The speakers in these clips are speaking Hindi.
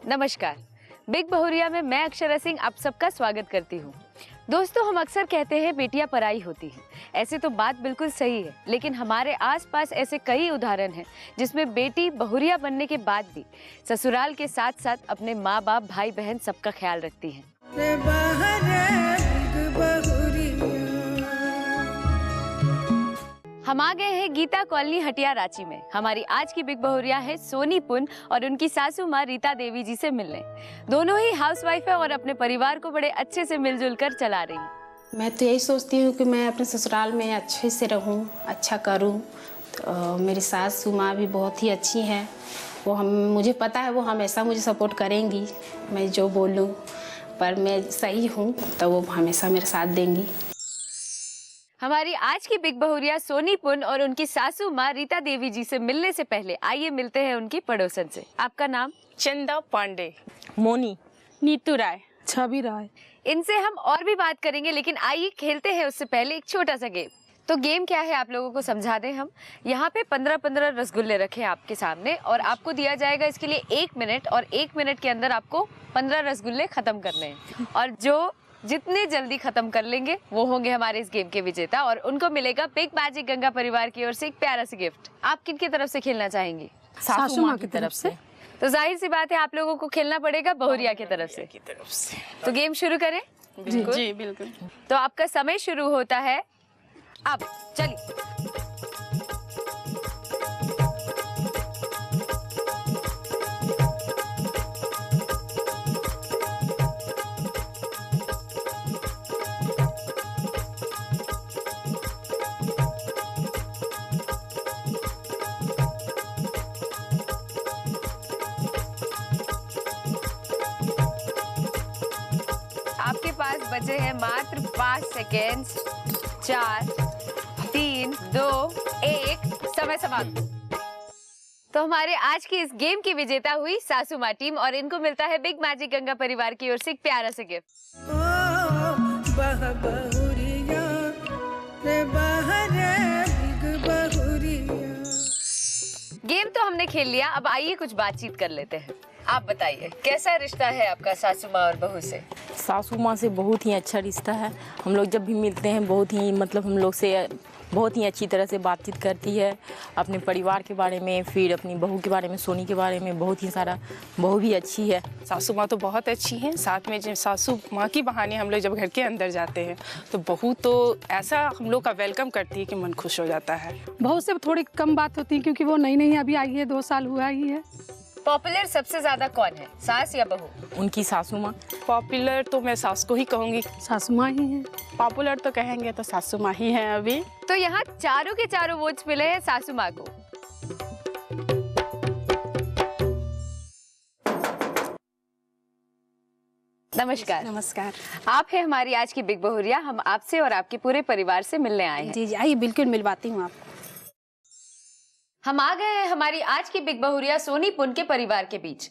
नमस्कार। बिग बहुरिया में मैं अक्षरा सिंह आप सबका स्वागत करती हूँ। दोस्तों, हम अक्सर कहते हैं बेटियां पराई होती हैं। ऐसे तो बात बिल्कुल सही है, लेकिन हमारे आसपास ऐसे कई उदाहरण हैं जिसमें बेटी बहुरिया बनने के बाद भी ससुराल के साथ साथ अपने माँ बाप, भाई बहन सबका ख्याल रखती हैं। हम आ गए हैं गीता कॉलोनी हटिया रांची में। हमारी आज की बिग बहुरिया है सोनी पुन और उनकी सासू माँ रीता देवी जी से मिलने। दोनों ही हाउसवाइफ है और अपने परिवार को बड़े अच्छे से मिलजुल कर चला रही हैं। मैं तो यही सोचती हूँ कि मैं अपने ससुराल में अच्छे से रहूँ, अच्छा करूँ। तो मेरी सासू माँ भी बहुत ही अच्छी हैं। मुझे पता है वो हमेशा मुझे सपोर्ट करेंगी, मैं जो बोलूँ। पर मैं सही हूँ तो वो हमेशा मेरे साथ देंगी। हमारी आज की बिग बहुरिया सोनी पुन और उनकी सासू माँ रीता देवी जी से मिलने से पहले आइए मिलते हैं उनकी पड़ोसन से। आपका नाम? चंदा पांडे, मोनी, नीतू राय, छवि राय। इनसे हम और भी बात करेंगे, लेकिन आइए खेलते हैं उससे पहले एक छोटा सा गेम। तो गेम क्या है आप लोगों को समझा दें हम। यहाँ पे 15-15 रसगुल्ले रखे हैं आपके सामने और आपको दिया जाएगा इसके लिए 1 मिनट, और 1 मिनट के अंदर आपको 15 रसगुल्ले खत्म करने हैं। और जो जितने जल्दी खत्म कर लेंगे वो होंगे हमारे इस गेम के विजेता, और उनको मिलेगा बिग मैजिक गंगा परिवार की ओर से एक प्यारा सा गिफ्ट। आप किनकी तरफ से खेलना चाहेंगी? सासू माँ की तरफ से। तो जाहिर सी बात है आप लोगों को खेलना पड़ेगा बहुरिया की तरफ से। तो गेम शुरू करें? जी बिल्कुल। तो आपका समय शुरू होता है अब। चलिए। आपके पास बचे हैं मात्र 5 सेकेंड। 4, 3, 2, 1। समय समाप्त। तो हमारे आज की इस गेम की विजेता हुई सासू माँ टीम, और इनको मिलता है बिग मैजिक गंगा परिवार की ओर से एक प्यारा सा गिफ्ट। गेम तो हमने खेल लिया, अब आइए कुछ बातचीत कर लेते हैं। आप बताइए कैसा रिश्ता है आपका सासू माँ और बहू से? सासू माँ से बहुत ही अच्छा रिश्ता है। हम लोग जब भी मिलते हैं बहुत ही हम लोग से बहुत ही अच्छी तरह से बातचीत करती है, अपने परिवार के बारे में, फिर अपनी बहू के बारे में, सोनी के बारे में बहुत ही सारा। बहू भी अच्छी है। सासू माँ तो बहुत अच्छी हैं। साथ में जब सासू माँ की बहाने हम लोग जब घर के अंदर जाते हैं तो बहू तो ऐसा हम लोग का वेलकम करती है कि मन खुश हो जाता है। बहू से थोड़ी कम बात होती है क्योंकि वो नई अभी आई है, 2 साल हुआ ही है। पॉपुलर सबसे ज्यादा कौन है, सास या बहू? उनकी सासू माँ। पॉपुलर तो मैं सास को ही कहूँगी। सासू माँ ही है। पॉपुलर तो कहेंगे तो सासू माँ ही है अभी। तो यहाँ चारों के चारों वोट्स मिले हैं सासू माँ को। नमस्कार। नमस्कार आप हैं हमारी आज की बिग बहुरिया। हम आपसे और आपके पूरे परिवार से मिलने आए हैं। जी, आइए बिल्कुल मिलवाती हूँ आपको। हम आ गए हैं हमारी आज की बिग बहुरिया सोनी पुन के परिवार के बीच।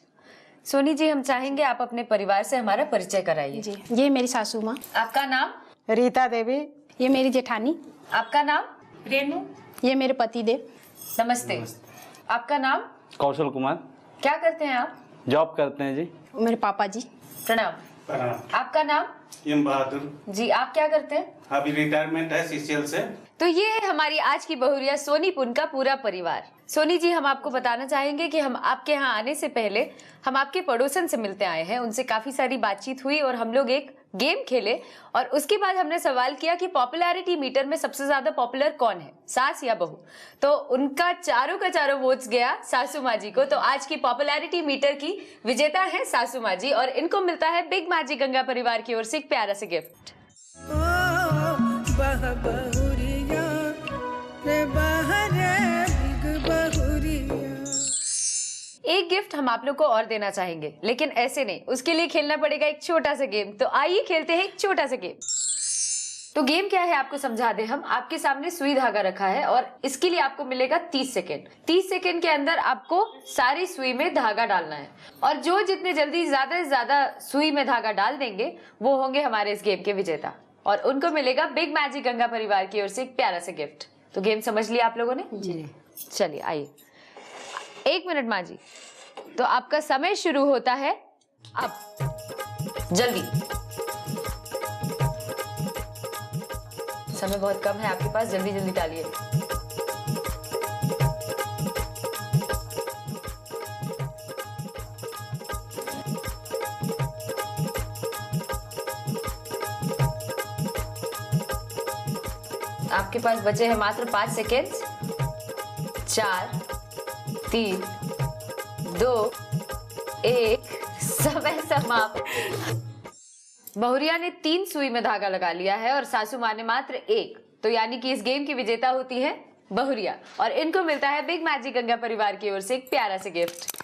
सोनी जी, हम चाहेंगे आप अपने परिवार से हमारा परिचय कराइए। जी, ये मेरी सासू माँ। आपका नाम? रीता देवी। ये मेरी जेठानी। आपका नाम? रेनू। ये मेरे पति देव। नमस्ते। आपका नाम? कौशल कुमार। क्या करते हैं आप? जॉब करते हैं जी। मेरे पापा जी। प्रणाम। आपका नाम? एम बहादुर जी, आप क्या करते हैं? अभी रिटायरमेंट है सीसीएल से। तो ये है हमारी आज की बहुरिया सोनी पुन का पूरा परिवार। सोनी जी, हम आपको बताना चाहेंगे कि हम आपके यहाँ आने से पहले हम आपके पड़ोसन से मिलते आए हैं। उनसे काफी सारी बातचीत हुई और हम लोग एक गेम खेले, और उसके बाद हमने सवाल किया कि पॉपुलैरिटी मीटर में सबसे ज्यादा पॉपुलर कौन है, सास या बहू? तो उनका चारों का चारों वोट्स गया सासू माँ जी को। तो आज की पॉपुलैरिटी मीटर की विजेता है सासू माँ जी, और इनको मिलता है बिग मैजिक गंगा परिवार की ओर से एक प्यारा सा गिफ्ट। एक गिफ्ट हम आप लोग को और देना चाहेंगे, लेकिन ऐसे नहीं, उसके लिए खेलना पड़ेगा एक छोटा सा गेम। तो आइए खेलते हैं एक छोटा सा गेम। तो गेम क्या है आपको समझा दें हम। आपके सामने सुई धागा रखा है और इसके लिए आपको मिलेगा 30 सेकेंड। 30 सेकेंड के अंदर आपको सारी सुई में धागा डालना है, और जो जितने जल्दी ज्यादा से ज्यादा सुई में धागा डाल देंगे वो होंगे हमारे इस गेम के विजेता, और उनको मिलेगा बिग मैजिक गंगा परिवार की ओर से एक प्यारा सा गिफ्ट। तो गेम समझ लिया आप लोगों ने? जी। चलिए आइए। 1 मिनट माँ जी। तो आपका समय शुरू होता है अब जल्दी, समय बहुत कम है आपके पास, जल्दी जल्दी डालिए। आपके पास बचे हैं मात्र 5 सेकेंड्स। 4, 3, 2, 1, समय समाप्त। बहुरिया ने 3 सुई में धागा लगा लिया है और सासू माँ ने मात्र 1, तो यानी कि इस गेम की विजेता होती है बहुरिया और इनको मिलता है बिग मैजिक गंगा परिवार की ओर से एक प्यारा सा गिफ्ट।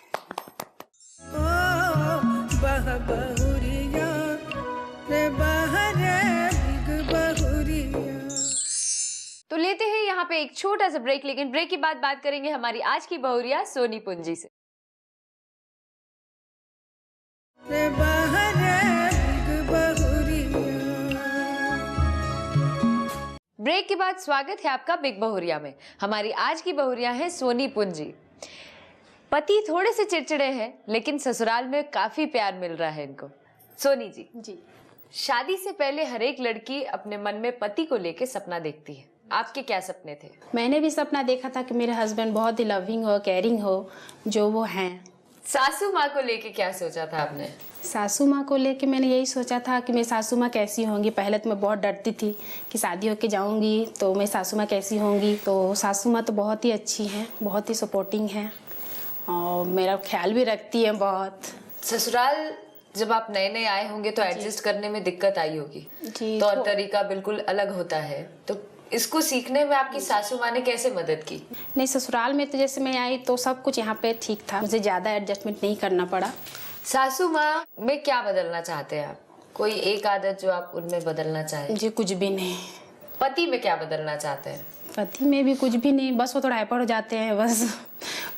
तो लेते हैं यहाँ पे एक छोटा सा ब्रेक, लेकिन ब्रेक के बाद बात करेंगे हमारी आज की बहुरिया सोनी पुंजी से। ब्रेक के बाद स्वागत है आपका बिग बहुरिया में। हमारी आज की बहुरिया है सोनी पुंजी। पति थोड़े से चिड़चिड़े हैं, लेकिन ससुराल में काफी प्यार मिल रहा है इनको। सोनी जी, शादी से पहले हर एक लड़की अपने मन में पति को लेके सपना देखती है, आपके क्या सपने थे? मैंने भी सपना देखा था कि मेरे हस्बैंड बहुत ही लविंग हो, केयरिंग हो, जो वो हैं। सासू माँ को लेके क्या सोचा था आपने? सासू माँ को लेके मैंने यही सोचा था कि मेरी सासू माँ कैसी होंगी। पहले तो मैं बहुत डरती थी कि शादी होके जाऊंगी तो मेरी सासू माँ कैसी होंगी, तो सासू माँ तो बहुत ही अच्छी हैं, बहुत ही सपोर्टिंग हैं और मेरा ख्याल भी रखती हैं बहुत। ससुराल जब आप नए नए आए होंगे तो एडजस्ट करने में दिक्कत आई होगी जी, तौर तरीका बिल्कुल अलग होता है, तो इसको सीखने में आपकी सासू माँ ने कैसे मदद की? नहीं, ससुराल में तो जैसे मैं आई तो सब कुछ यहाँ पे ठीक था, मुझे ज़्यादा एडजस्टमेंट नहीं करना पड़ा। सासू माँ में क्या बदलना चाहते हैं आप? कोई एक आदत जो आप उनमें बदलना चाहें? जी कुछ भी नहीं। पति में क्या बदलना चाहते हैं? पति में भी कुछ भी नहीं, बस वो थोड़ा हाइपर हो जाते हैं, बस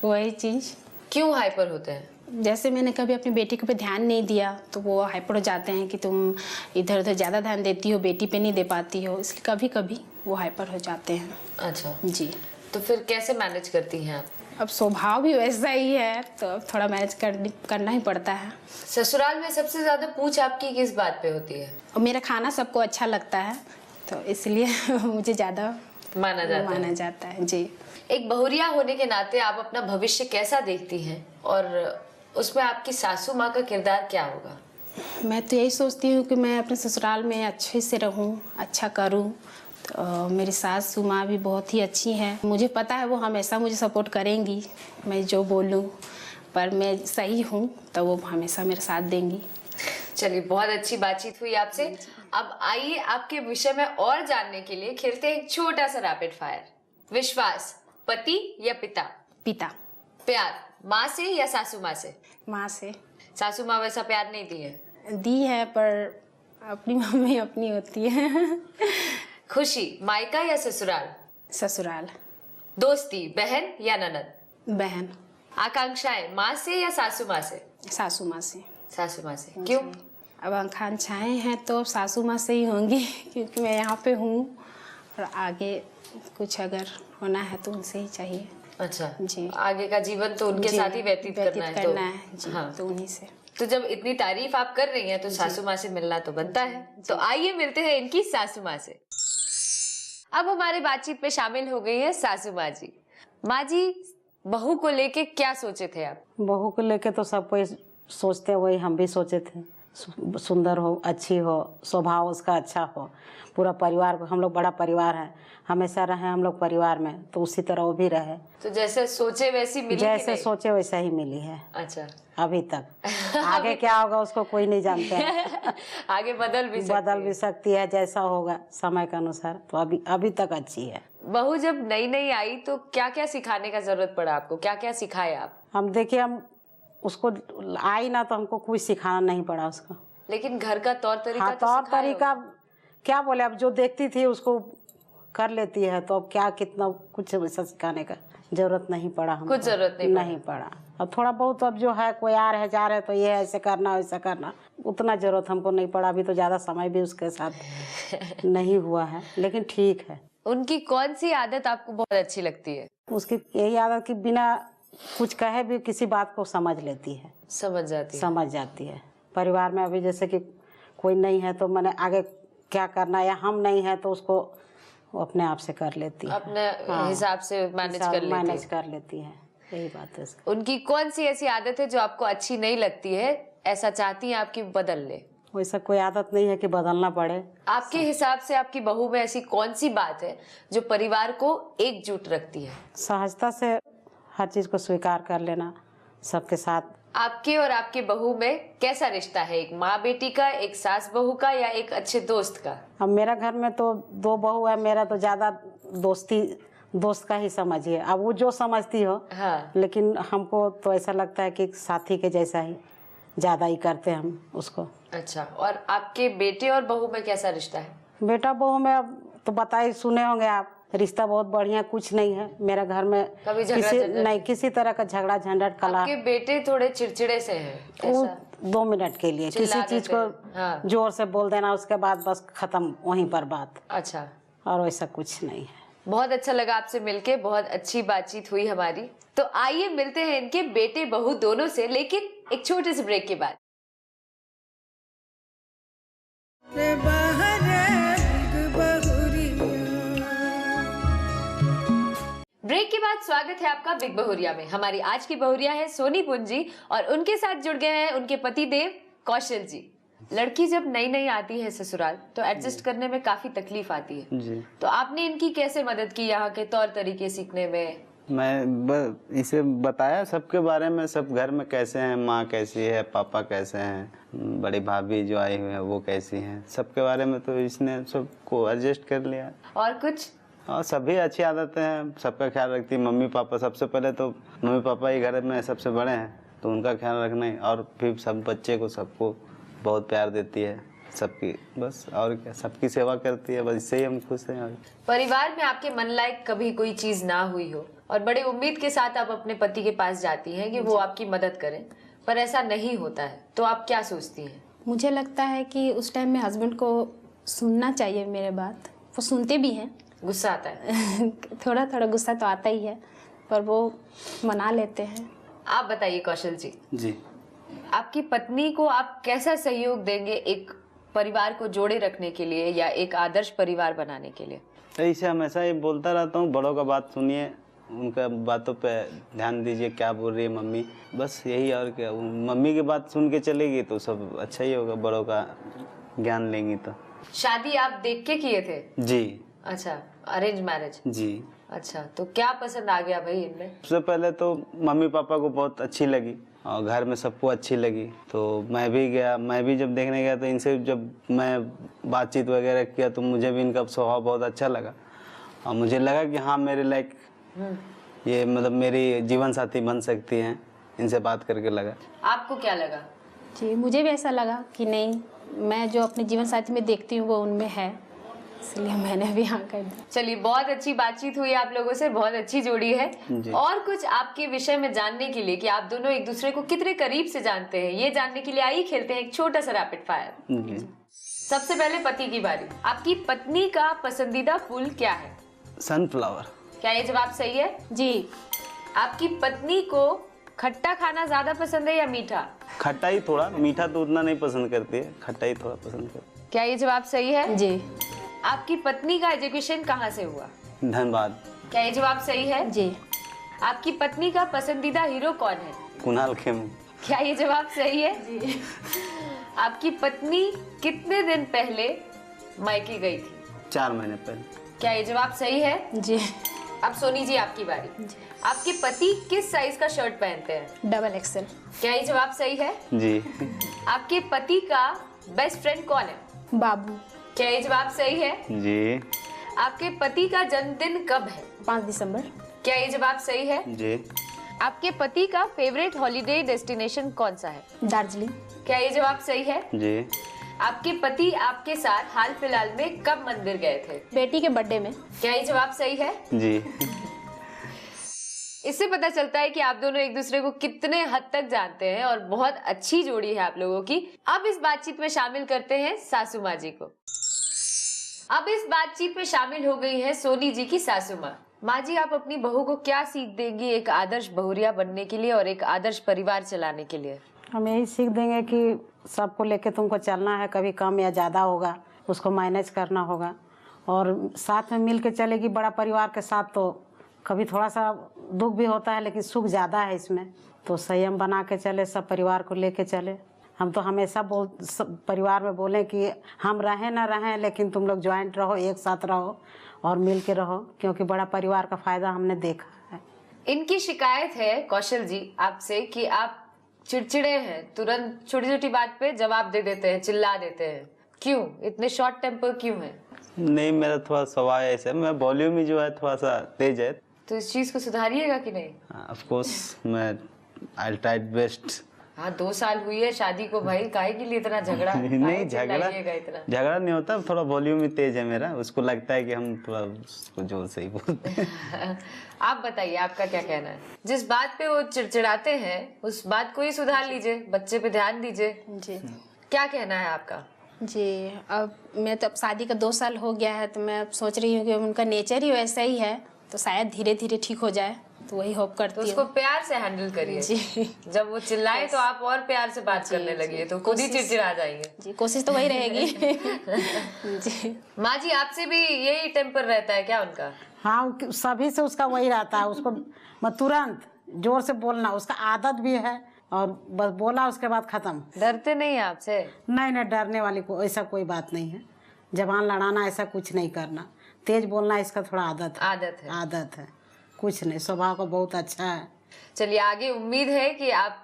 वही चीज़। क्यों हाइपर होते हैं? जैसे मैंने कभी अपनी बेटी को पे ध्यान नहीं दिया तो वो हाइपर हो जाते हैं कि तुम इधर उधर ज़्यादा ध्यान देती हो, बेटी पे नहीं दे पाती हो, इसलिए कभी कभी वो हाइपर हो जाते हैं। अच्छा जी। तो फिर कैसे मैनेज करती हैं आप? अब स्वभाव भी वैसा ही है तो अब थोड़ा मैनेज करना ही पड़ता है। ससुराल में सबसे ज्यादा पूछ आपकी किस बात पे होती है? और मेरा खाना सबको अच्छा लगता है तो इसलिए मुझे ज़्यादा माना जाता है। जी। एक बहुरिया होने के नाते आप अपना भविष्य कैसा देखती हैं और उसमें आपकी सासू माँ का किरदार क्या होगा? मैं तो यही सोचती हूँ कि मैं अपने ससुराल में अच्छे से रहूँ, अच्छा करूँ। तो मेरी सासू माँ भी बहुत ही अच्छी हैं, मुझे पता है वो हमेशा मुझे सपोर्ट करेंगी, मैं जो बोलूँ पर मैं सही हूँ तो वो हमेशा मेरा साथ देंगी। चलिए, बहुत अच्छी बातचीत हुई आपसे। अब आइए आपके विषय में और जानने के लिए खेलते हैं एक छोटा सा रैपिड फायर। विश्वास, पति या पिता? पिता। प्यार, माँ से या सासू माँ से? माँ से। सासू माँ वैसा प्यार नहीं दी है? दी है पर अपनी मम्मी अपनी होती है। खुशी, मायका या ससुराल? ससुराल। दोस्ती, बहन या ननद? बहन। आकांक्षाएं, माँ से या सासू माँ से? सासू माँ से। सासू माँ से। क्यों? अब आकांक्षाएं हैं तो सासू माँ से ही होंगी क्योंकि मैं यहाँ पे हूँ और आगे कुछ अगर होना है तो उनसे ही चाहिए। अच्छा जी। आगे का जीवन तो उनके साथ ही व्यतीत करना है जी, हाँ। तो उन्हीं से। तो जब इतनी तारीफ आप कर रही हैं तो सासू माँ से मिलना तो बनता है। तो आइए मिलते हैं इनकी सासू माँ से। अब हमारे बातचीत में शामिल हो गई है सासू माँ जी। माँ जी, बहू को लेके क्या सोचे थे आप? बहू को लेके तो सब कोई सोचते, वही हम भी सोचे थे, सुंदर हो, अच्छी हो, स्वभाव उसका अच्छा हो, पूरा परिवार को, हम लोग बड़ा परिवार है, हमेशा रहे हम लोग परिवार में, तो उसी तरह वो भी रहे। तो जैसे सोचे वैसी मिली? जैसे सोचे वैसा ही मिली है। अच्छा। अभी तक आगे क्या होगा उसको कोई नहीं जानते हैं। आगे बदल भी सकती है जैसा होगा समय के अनुसार, तो अभी तक अच्छी है। बहू जब नई नई आई तो क्या क्या सिखाने का जरूरत पड़ा आपको? क्या क्या सिखाए आप? हम देखिए, हम उसको आई ना तो हमको कुछ सिखाना नहीं पड़ा उसको, लेकिन घर का तौर तरीका हाँ, तो तौर सिखाए तरीका होंगे। क्या बोले, अब जो देखती थी उसको कर लेती है, तो अब क्या कितना कुछ वैसा सिखाने का जरूरत नहीं पड़ा हमको। कुछ जरूरत नहीं पड़ा। अब थोड़ा बहुत अब जो है कोई आ रहे जा रहे तो ये ऐसे करना वैसा करना, उतना जरूरत हमको नहीं पड़ा। अभी तो ज़्यादा समय भी उसके साथ नहीं हुआ है, लेकिन ठीक है। उनकी कौन सी आदत आपको बहुत अच्छी लगती है? उसकी यही आदत कि बिना कुछ कहे भी किसी बात को समझ लेती है, समझ जाती है। समझ जाती है। परिवार में अभी जैसे कि कोई नहीं है तो मैंने आगे क्या करना, या हम नहीं है तो उसको वो अपने आप से कर लेती है, अपने हिसाब से मैनेज कर लेती है। यही बात है। उनकी कौन सी ऐसी आदत है जो आपको अच्छी नहीं लगती है, ऐसा चाहती हैं आपकी बदल ले? वैसा कोई आदत नहीं है कि बदलना पड़े। आपके हिसाब से आपकी बहू में ऐसी कौन सी बात है जो परिवार को एकजुट रखती है? सहजता से हर चीज़ को स्वीकार कर लेना सबके साथ। आपके और आपके बहू में कैसा रिश्ता है, एक माँ बेटी का, एक सास बहू का, या एक अच्छे दोस्त का? अब मेरा घर में तो 2 बहू है, मेरा तो ज़्यादा दोस्त का ही समझिए, अब वो जो समझती हो। हाँ। लेकिन हमको तो ऐसा लगता है कि साथी के जैसा ही ज़्यादा ही करते हैं हम उसको। अच्छा, और आपके बेटे और बहू में कैसा रिश्ता है? बेटा बहू में अब तो बताए सुने होंगे आप, रिश्ता बहुत बढ़िया, कुछ नहीं है मेरा घर में। कभी झगड़ा किसी तरह का झगड़ा झंझट कला। आपके बेटे थोड़े चिड़चिड़े से हैं, वो ऐसा? 2 मिनट के लिए किसी चीज को हाँ। जोर से बोल देना, उसके बाद बस खत्म वहीं पर बात, अच्छा, और वैसा कुछ नहीं है। बहुत अच्छा लगा आपसे मिलके, बहुत अच्छी बातचीत हुई हमारी। तो आइए मिलते हैं इनके बेटे बहू दोनों से, लेकिन एक छोटे से ब्रेक के बाद। ब्रेक के बाद स्वागत है आपका बिग बहुरिया में। हमारी आज की बहुरिया है सोनी पुंजी, और उनके साथ जुड़ गए हैं उनके पति देव कौशल जी। लड़की जब नई नई आती है ससुराल तो एडजस्ट करने में काफी तकलीफ आती है जी। तो आपने इनकी कैसे मदद की यहाँ के तौर तरीके सीखने में? मैं इसे बताया सबके बारे में, सब घर में कैसे हैं, माँ कैसी है, पापा कैसे हैं, बड़ी भाभी जो आई हुई है वो कैसी हैं, सबके बारे में तो इसने सबको एडजस्ट कर लिया। और कुछ? और सभी अच्छी आदतें हैं, सबका ख्याल रखती है। मम्मी पापा, सबसे पहले तो मम्मी पापा ही घर में सबसे बड़े हैं तो उनका ख्याल रखना ही, और फिर सब बच्चे को सबको बहुत प्यार देती है सबकी, बस और क्या, सबकी सेवा करती है, बस इससे ही हम खुश हैं। परिवार में आपके मन लायक कभी कोई चीज ना हुई हो और बड़े उम्मीद के साथ आप अपने पति के पास जाती हैं कि वो आपकी मदद करें, पर ऐसा नहीं होता है, तो आप क्या सोचती हैं? मुझे लगता है कि उस टाइम में हस्बैंड को सुनना चाहिए मेरे बात। वो सुनते भी हैं। गुस्सा आता है? थोड़ा थोड़ा गुस्सा तो आता ही है, पर वो मना लेते हैं। आप बताइए कौशल जी, जी, आपकी पत्नी को आप कैसा सहयोग देंगे एक परिवार को जोड़े रखने के लिए या एक आदर्श परिवार बनाने के लिए? ऐसे हमेशा ये बोलता रहता हूँ, बड़ों का बात सुनिए, उनका बातों पे ध्यान दीजिए, क्या बोल रही है मम्मी, बस यही। और क्या, मम्मी की बात सुन के चलेगी तो सब अच्छा ही होगा, बड़ों का ज्ञान लेंगी तो। शादी आप देख के किए थे? जी। अच्छा, अरेंज मैरिज? जी। अच्छा, तो क्या पसंद आ गया भाई इनमें? सबसे पहले तो मम्मी पापा को बहुत अच्छी लगी और घर में सबको अच्छी लगी, तो मैं भी गया। मैं भी जब देखने गया तो इनसे जब मैं बातचीत वगैरह किया तो मुझे भी इनका स्वभाव बहुत अच्छा लगा और मुझे लगा कि हाँ मेरे लायक ये मतलब मेरी जीवन साथी बन सकती हैं, इनसे बात करके लगा। आपको क्या लगा? जी, मुझे भी ऐसा लगा कि नहीं, मैं जो अपने जीवन साथी में देखती हूँ वो उनमें है, इसलिए मैंने भी हाँ कर दिया। चलिए, बहुत अच्छी बातचीत हुई आप लोगों से, बहुत अच्छी जोड़ी है। और कुछ आपके विषय में जानने के लिए कि आप दोनों एक दूसरे को कितने करीब से जानते हैं, ये जानने के लिए आइए खेलते हैं एक छोटा सा रैपिड फायर। सबसे पहले पति की बारी। आपकी पत्नी का पसंदीदा फूल क्या है? सनफ्लावर। क्या ये जवाब सही है? जी। आपकी पत्नी को खट्टा खाना ज्यादा पसंद है या मीठा? खट्टा ही थोड़ा, मीठा तो उतना नहीं पसंद करती है, खट्टा ही थोड़ा पसंद करती है। क्या ये जवाब सही है? जी। आपकी पत्नी का एजुकेशन कहाँ से हुआ? धन्यवाद। क्या ये जवाब सही है? जी। आपकी पत्नी का पसंदीदा हीरो कौन है? कुणाल खेमू। क्या ये जवाब सही है? जी। आपकी पत्नी कितने दिन पहले मायके गई थी? 4 महीने पहले। क्या ये जवाब सही है? जी। अब सोनी जी आपकी बारी। आपके पति किस साइज का शर्ट पहनते हैं? Double XL. क्या ये जवाब सही है? जी। आपके पति का बेस्ट फ्रेंड कौन है? बाबू। क्या ये जवाब सही है? जी। आपके पति का जन्मदिन कब है? 5 दिसंबर। क्या ये जवाब सही है? जी। आपके पति का फेवरेट हॉलिडे डेस्टिनेशन कौन सा है? दार्जिलिंग। क्या ये जवाब सही है? जी। आपके पति आपके साथ हाल फिलहाल में कब मंदिर गए थे? बेटी के बर्थडे में। क्या ये जवाब सही है? जी। इससे पता चलता है कि आप दोनों एक दूसरे को कितने हद तक जानते हैं और बहुत अच्छी जोड़ी है आप लोगों की। अब इस बातचीत में शामिल करते हैं सासू माँ जी को। अब इस बातचीत में शामिल हो गई है सोनी जी की सासू माँ। माँ जी, आप अपनी बहू को क्या सीख देंगी एक आदर्श बहुरिया बनने के लिए और एक आदर्श परिवार चलाने के लिए? हम यही सीख देंगे कि सबको लेके तुमको चलना है, कभी कम या ज़्यादा होगा उसको मैनेज करना होगा, और साथ में मिल के चलेगी बड़ा परिवार के साथ तो कभी थोड़ा सा दुख भी होता है लेकिन सुख ज़्यादा है इसमें, तो संयम बना के चले, सब परिवार को लेके चले। हम तो हमेशा परिवार में बोलें कि हम रहें ना रहें लेकिन तुम लोग ज्वाइंट रहो, एक साथ रहो और मिल के रहो, क्योंकि बड़ा परिवार का फ़ायदा हमने देखा है। इनकी शिकायत है कौशल जी आपसे कि आप चिड़चिड़े हैं, तुरंत छोटी छोटी बात पे जवाब दे देते हैं, चिल्ला देते हैं। क्यों इतने शॉर्ट टेम्पर क्यों है? नहीं, मेरा थोड़ा स्वभाव ऐसा है, मैं वॉल्यूम ही जो है थोड़ा सा तेज है। तो इस चीज को सुधारिएगा कि नहीं? ऑफ कोर्स मैं आई ट्राई बेस्ट। हाँ, 2 साल हुई है शादी को भाई, काहे के लिए इतना झगड़ा? नहीं, झगड़ा नहीं होता, थोड़ा वॉल्यूम ही तेज है मेरा, उसको लगता है कि हम थोड़ा उसको जोर से ही बोलते हैं। आप बताइए, आपका क्या कहना है? जिस बात पे वो चिड़चिड़ाते हैं उस बात को ही सुधार लीजिए, बच्चे पे ध्यान दीजिए। जी क्या कहना है आपका? जी, अब मैं तो अब शादी का 2 साल हो गया है, तो मैं अब सोच रही हूँ कि उनका नेचर ही वैसा ही है, तो शायद धीरे धीरे ठीक हो जाए, तो वही होप करती तो हूँ। उसको प्यार से हैंडल करिए। जी जब वो चिल्लाए तो आप और प्यार से बात करने लगिए, तो खुद ही चिड़चिड़ा जाएंगे। जी, कोशिश तो वही रहेगी। जी माँ जी, आपसे भी यही टेम्पर रहता है क्या उनका? हाँ, सभी से उसका वही रहता है, उसको तुरंत जोर से बोलना उसका आदत भी है, और बस बोला उसके बाद खत्म। डरते नहीं है आपसे? नहीं, डरने वाली को ऐसा कोई बात नहीं है, जबान लड़ाना ऐसा कुछ नहीं करना, तेज बोलना इसका थोड़ा आदत है, कुछ नहीं, स्वभाव का बहुत अच्छा है। चलिए, आगे उम्मीद है कि आप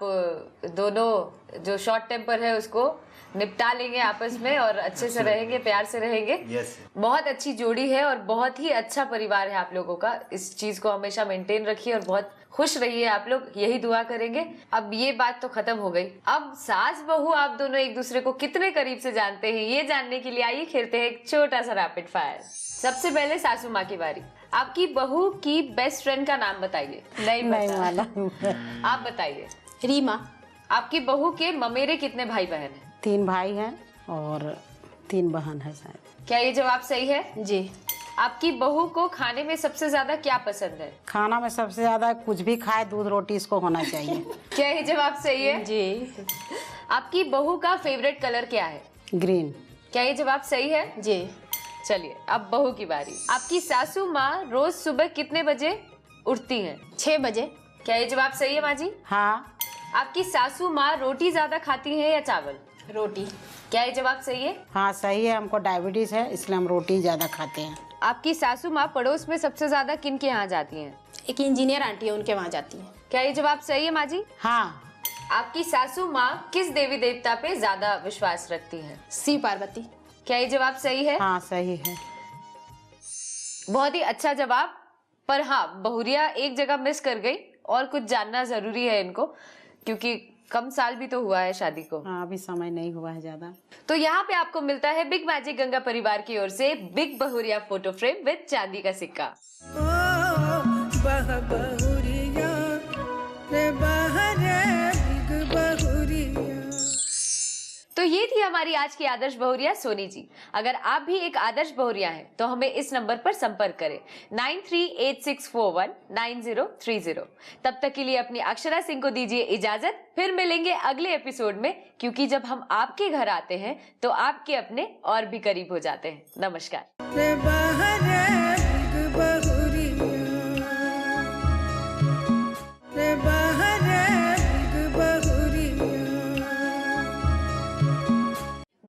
दोनों जो शॉर्ट टेम्पर है उसको निपटा लेंगे आपस में और अच्छे से रहेंगे, प्यार से रहेंगे। Yes. बहुत अच्छी जोड़ी है और बहुत ही अच्छा परिवार है आप लोगों का। इस चीज को हमेशा मेंटेन रखिए और बहुत खुश रहिए आप लोग, यही दुआ करेंगे। अब ये बात तो खत्म हो गई, अब सास बहू आप दोनों एक दूसरे को कितने करीब से जानते हैं ये जानने के लिए आइए खेलते हैं एक छोटा सा रैपिड फायर। सबसे पहले सासू माँ की बारी। आपकी बहू की बेस्ट फ्रेंड का नाम बताइए। नहीं वाला आप बताइए। रीमा। आपकी बहू के ममेरे कितने भाई बहन हैं? 3 भाई हैं और 3 बहन है शायद। क्या ये जवाब सही है? जी। आपकी बहू को खाने में सबसे ज्यादा क्या पसंद है? खाना में सबसे ज्यादा कुछ भी खाए, दूध रोटी इसको होना चाहिए। क्या ये जवाब सही है? जी। आपकी बहू का फेवरेट कलर क्या है? ग्रीन। क्या ये जवाब सही है? जी। चलिए, अब बहू की बारी। आपकी सासू माँ रोज सुबह कितने बजे उठती हैं? 6 बजे। क्या ये जवाब सही है माँ जी? हाँ। आपकी सासू माँ रोटी ज्यादा खाती है या चावल? रोटी। क्या ये जवाब सही है? हाँ सही है, हमको डायबिटीज है इसलिए हम रोटी ज्यादा खाते हैं। आपकी सासू माँ पड़ोस में सबसे ज्यादा किन के यहाँ जाती हैं? एक इंजीनियर आंटी है, उनके वहाँ जाती है। क्या ये जवाब सही है माँ जी? हाँ। आपकी सासू माँ किस देवी देवता पे ज्यादा विश्वास रखती हैं? शिव पार्वती। क्या ये जवाब सही है? हाँ सही है। बहुत ही अच्छा जवाब, पर हाँ, बहुरिया एक जगह मिस कर गई और कुछ जानना जरूरी है इनको, क्योंकि कम साल भी तो हुआ है शादी को। हाँ, अभी समय नहीं हुआ है ज्यादा। तो यहाँ पे आपको मिलता है बिग मैजिक गंगा परिवार की ओर से बिग बहुरिया फोटो फ्रेम विद चांदी का सिक्का। तो ये थी हमारी आज की आदर्श बहुरिया सोनी जी। अगर आप भी एक आदर्श बहुरिया हैं तो हमें इस नंबर पर संपर्क करें 9386419030। तब तक के लिए अपनी अक्षरा सिंह को दीजिए इजाजत, फिर मिलेंगे अगले एपिसोड में, क्योंकि जब हम आपके घर आते हैं तो आपके अपने और भी करीब हो जाते हैं। नमस्कार।